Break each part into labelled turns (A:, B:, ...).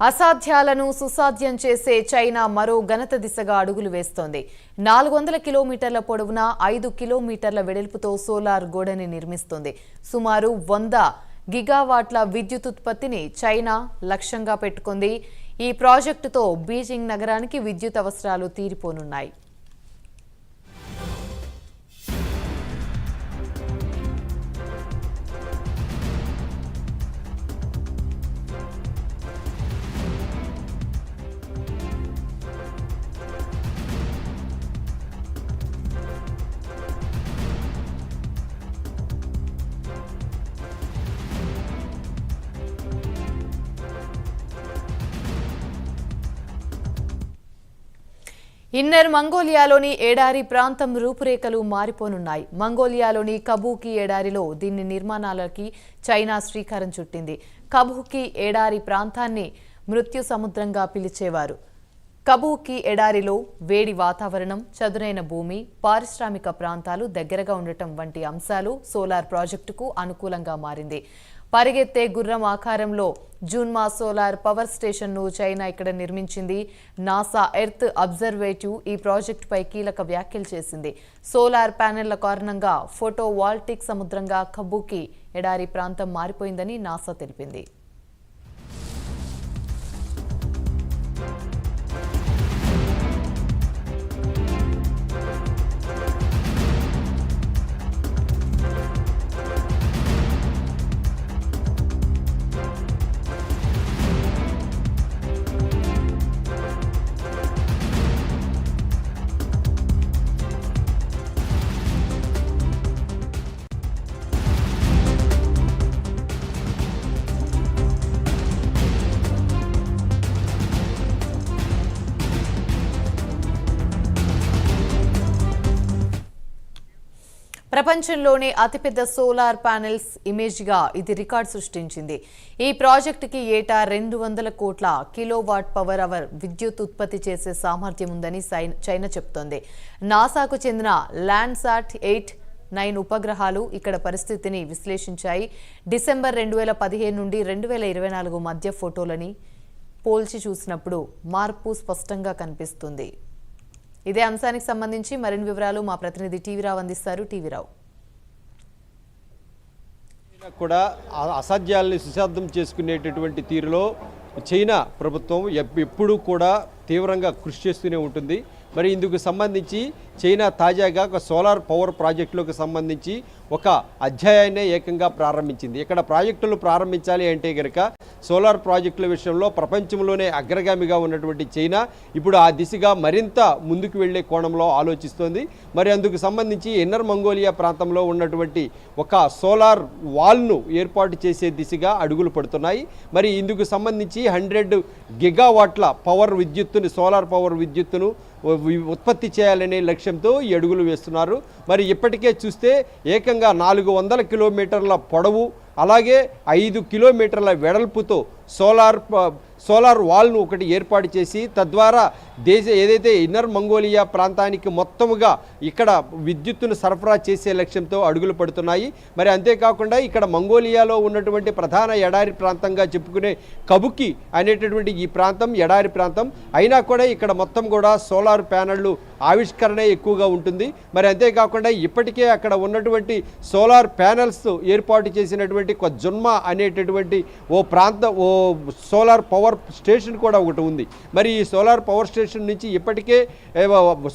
A: అసాధ్యాలను సుసాధ్యం చేసే చైనా మరో ఘనత దిశగా అడుగులు వేస్తోంది. 400 కిలోమీటర్ల పొడవున 5 కిలోమీటర్ల వెడల్పుతో సోలార్ గోడని నిర్మిస్తోంది. సుమారు 100 గిగావాట్ల విద్యుత్ ఉత్పత్తిని చైనా లక్ష్యంగా పెట్టుకుంది. ఈ ప్రాజెక్టుతో బీజింగ్ నగరానికి విద్యుత్ అవసరాలు తీరిపోనున్నాయి. ఇన్నర్ మంగోలియాలోని ఎడారి ప్రాంతం రూపురేఖలు మారిపోనున్నాయి. మంగోలియాలోని కబూకి ఎడారిలో దీని నిర్మాణాలకి చైనా శ్రీకారం చుట్టింది. కబూకి ఎడారి ప్రాంతాన్ని మృత్యు సముద్రంగా పిలిచేవారు. కబూకి ఎడారిలో వేడి వాతావరణం, చదునైన భూమి, పారిశ్రామిక ప్రాంతాలు దగ్గరగా ఉండటం వంటి అంశాలు సోలార్ ప్రాజెక్టుకు అనుకూలంగా మారింది. పరిగెత్తే గుర్రం ఆకారంలో జూన్మా సోలార్ పవర్ స్టేషన్ను చైనా ఇక్కడ నిర్మించింది. నాసా ఎర్త్ అబ్జర్వేటివ్ ఈ ప్రాజెక్టుపై కీలక వ్యాఖ్యలు చేసింది. సోలార్ ప్యానెళ్ల కారణంగా ఫోటోవాల్టిక్ సముద్రంగా కబూకి ఎడారి ప్రాంతం మారిపోయిందని నాసా తెలిపింది. ప్రపంచంలోనే అతిపెద్ద సోలార్ ప్యానెల్స్ ఇమేజ్గా ఇది రికార్డు సృష్టించింది. ఈ ప్రాజెక్టుకి ఏటా 200 కోట్ల కిలోవాట్ పవర్ అవర్ విద్యుత్ ఉత్పత్తి చేసే సామర్థ్యం ఉందని చైనా చెబుతోంది. నాసాకు చెందిన ల్యాండ్సాట్ 8-9 ఉపగ్రహాలు ఇక్కడ పరిస్థితిని విశ్లేషించాయి. డిసెంబర్ 2015 నుండి 2024 మధ్య ఫోటోలని పోల్చి చూసినప్పుడు మార్పు స్పష్టంగా కనిపిస్తుంది. ఇదే అంశానికి సంబంధించి మరిన్ని వివరాలు మా ప్రతినిధి టీవీరావు అందిస్తారు. టీవీరావు,
B: కూడా అసాధ్యాలని సుసాధ్యం చేసుకునేటటువంటి తీరులో చైనా ప్రభుత్వం ఎప్పుడూ కూడా తీవ్రంగా కృషి చేస్తూనే ఉంటుంది. మరి ఇందుకు సంబంధించి చైనా తాజాగా ఒక సోలార్ పవర్ ప్రాజెక్టులకు సంబంధించి ఒక అధ్యాయాన్నే ఏకంగా ప్రారంభించింది. ఇక్కడ ప్రాజెక్టులు ప్రారంభించాలి అంటే కనుక సోలార్ ప్రాజెక్టుల విషయంలో ప్రపంచంలోనే అగ్రగామిగా ఉన్నటువంటి చైనా ఇప్పుడు ఆ దిశగా మరింత ముందుకు వెళ్లే కోణంలో ఆలోచిస్తోంది. మరి అందుకు సంబంధించి ఇన్నర్ మంగోలియా ప్రాంతంలో ఉన్నటువంటి ఒక సోలార్ వాల్ను ఏర్పాటు చేసే దిశగా అడుగులు పడుతున్నాయి. మరి ఇందుకు సంబంధించి 100 గిగావాట్ల పవర్ విద్యుత్తును, సోలార్ పవర్ విద్యుత్తును ఉత్పత్తి చేయాలనే లక్ష్యంతో ఈ అడుగులు వేస్తున్నారు. మరి ఇప్పటికే చూస్తే ఏకంగా 400 కిలోమీటర్ల పొడవు, అలాగే 5 కిలోమీటర్ల వెడల్పుతో సోలార్ వాల్ను ఒకటి ఏర్పాటు చేసి తద్వారా ఏదైతే ఇన్నర్ మంగోలియా ప్రాంతానికి మొత్తముగా ఇక్కడ విద్యుత్తును సరఫరా చేసే లక్ష్యంతో అడుగులు పడుతున్నాయి. మరి అంతేకాకుండా ఇక్కడ మంగోలియాలో ఉన్నటువంటి ప్రధాన ఎడారి ప్రాంతంగా చెప్పుకునే కబుకి అనేటటువంటి ఈ ప్రాంతం ఎడారి ప్రాంతం అయినా కూడా ఇక్కడ మొత్తం కూడా సోలార్ ప్యానెళ్లు ఆవిష్కరణ ఎక్కువగా ఉంటుంది. మరి అంతేకాకుండా ఇప్పటికే అక్కడ ఉన్నటువంటి సోలార్ ప్యానెల్స్ ఏర్పాటు చేసినటువంటి జున్మా అనేటటువంటి ఓ సోలార్ పవర్ స్టేషన్ కూడా ఒకటి ఉంది. మరి ఈ సోలార్ పవర్ స్టేషన్ నుంచి ఇప్పటికే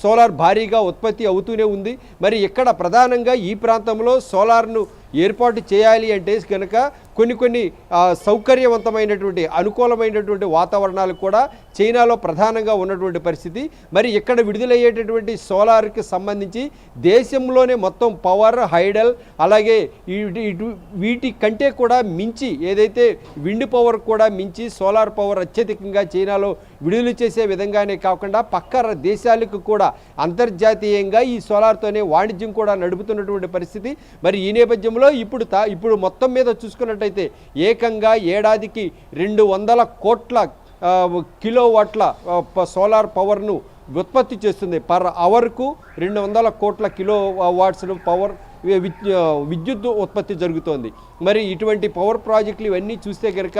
B: సోలార్ భారీగా ఉత్పత్తి అవుతూనే ఉంది. మరి ఇక్కడ ప్రధానంగా ఈ ప్రాంతంలో సోలార్ను ఏర్పాటు చేయాలి అంటే కనుక కొన్ని సౌకర్యవంతమైనటువంటి అనుకూలమైనటువంటి వాతావరణాలు కూడా చైనాలో ప్రధానంగా ఉన్నటువంటి పరిస్థితి. మరి ఇక్కడ విడుదలయ్యేటటువంటి సోలార్కి సంబంధించి దేశంలోనే మొత్తం పవర్, హైడల్, అలాగే వీటి కంటే కూడా మించి ఏదైతే విండ్ పవర్ కూడా మించి సోలార్ పవర్ అత్యధికంగా చైనాలో విడుదల చేసే విధంగానే కాకుండా పక్క దేశాలకు కూడా అంతర్జాతీయంగా ఈ సోలార్తోనే వాణిజ్యం కూడా నడుపుతున్నటువంటి పరిస్థితి. మరి ఈ నేపథ్యంలో ఇప్పుడు మొత్తం మీద చూసుకున్నట్టయితే ఏకంగా ఏడాదికి 200 కోట్ల కిలోవాట్ల సోలార్ పవర్ను ఉత్పత్తి చేస్తుంది. పర్ అవర్కు 200 కోట్ల కిలో వాట్స్ పవర్ విద్యుత్ ఉత్పత్తి జరుగుతోంది. మరి ఇటువంటి పవర్ ప్రాజెక్టులు ఇవన్నీ చూస్తే కనుక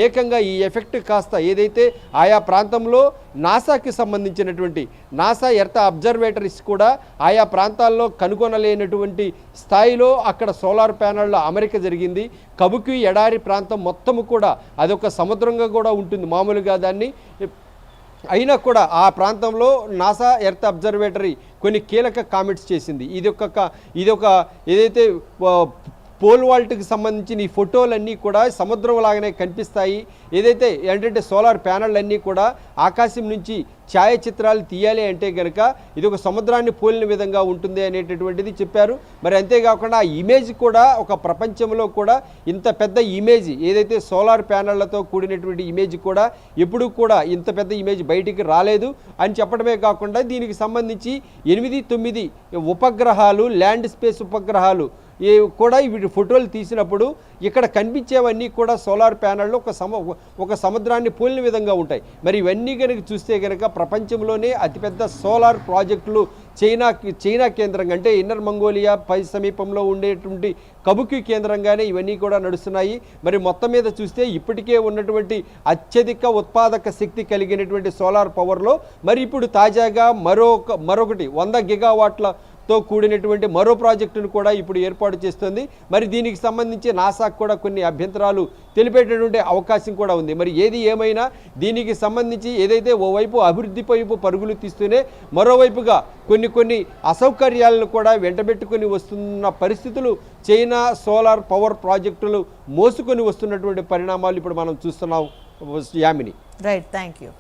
B: ఏకంగా ఈ ఎఫెక్ట్ కాస్త ఏదైతే ఆయా ప్రాంతంలో నాసాకి సంబంధించినటువంటి నాసా ఎర్త్ అబ్జర్వేటరీస్ కూడా ఆయా ప్రాంతాల్లో కనుగొనలేనటువంటి స్థాయిలో అక్కడ సోలార్ ప్యానెళ్ల అమరిక జరిగింది. కబుకి ఎడారి ప్రాంతం మొత్తము కూడా అదొక సముద్రంగా కూడా ఉంటుంది మామూలుగా దాన్ని. అయినా కూడా ఆ ప్రాంతంలో నాసా ఎర్త్ అబ్జర్వేటరీ కొన్ని కీలక కామెంట్స్ చేసింది. ఇదొక ఏదైతే పోల్ వాల్ట్కి సంబంధించిన ఈ ఫోటోలన్నీ కూడా సముద్రం లాగానే కనిపిస్తాయి. ఏదైతే ఏంటంటే సోలార్ ప్యానెల్ అన్నీ కూడా ఆకాశం నుంచి ఛాయాచిత్రాలు తీయాలి అంటే కనుక ఇది ఒక సముద్రాన్ని పోలిన విధంగా ఉంటుంది అనేటటువంటిది చెప్పారు. మరి అంతేకాకుండా ఆ ఇమేజ్ కూడా ఒక ప్రపంచంలో కూడా ఇంత పెద్ద ఇమేజ్ ఏదైతే సోలార్ ప్యానెళ్లతో కూడినటువంటి ఇమేజ్ కూడా ఎప్పుడూ కూడా ఇంత పెద్ద ఇమేజ్ బయటికి రాలేదు అని చెప్పడమే కాకుండా దీనికి సంబంధించి 8-9 ఉపగ్రహాలు ల్యాండ్ స్పేస్ ఉపగ్రహాలు కూడా వీటి ఫోటోలు తీసినప్పుడు ఇక్కడ కనిపించేవన్నీ కూడా సోలార్ ప్యానెల్లో ఒక సముద్రాన్ని పోలిన విధంగా ఉంటాయి. మరి ఇవన్నీ కనుక చూస్తే కనుక ప్రపంచంలోనే అతిపెద్ద సోలార్ ప్రాజెక్టులు చైనా కేంద్రంగా అంటే ఇన్నర్ మంగోలియా పై సమీపంలో ఉండేటువంటి కబుకి కేంద్రంగానే ఇవన్నీ కూడా నడుస్తున్నాయి. మరి మొత్తం మీద చూస్తే ఇప్పటికే ఉన్నటువంటి అత్యధిక ఉత్పాదక శక్తి కలిగినటువంటి సోలార్ పవర్లో మరి ఇప్పుడు తాజాగా మరొకటి 100 గిగావాట్లతో కూడినటువంటి మరో ప్రాజెక్టును కూడా ఇప్పుడు ఏర్పాటు చేస్తుంది. మరి దీనికి సంబంధించి నాసాకు కూడా కొన్ని అభ్యంతరాలు తెలిపేటటువంటి అవకాశం కూడా ఉంది. మరి ఏది ఏమైనా దీనికి సంబంధించి ఏదైతే ఓవైపు అభివృద్ధి వైపు పరుగులు తీస్తూనే మరోవైపుగా కొన్ని అసౌకర్యాలను కూడా వెంటబెట్టుకుని వస్తున్న పరిస్థితులు చైనా సోలార్ పవర్ ప్రాజెక్టులు మోసుకొని వస్తున్నటువంటి పరిణామాలు ఇప్పుడు మనం చూస్తున్నాం. యామిని.
A: Right, thank you.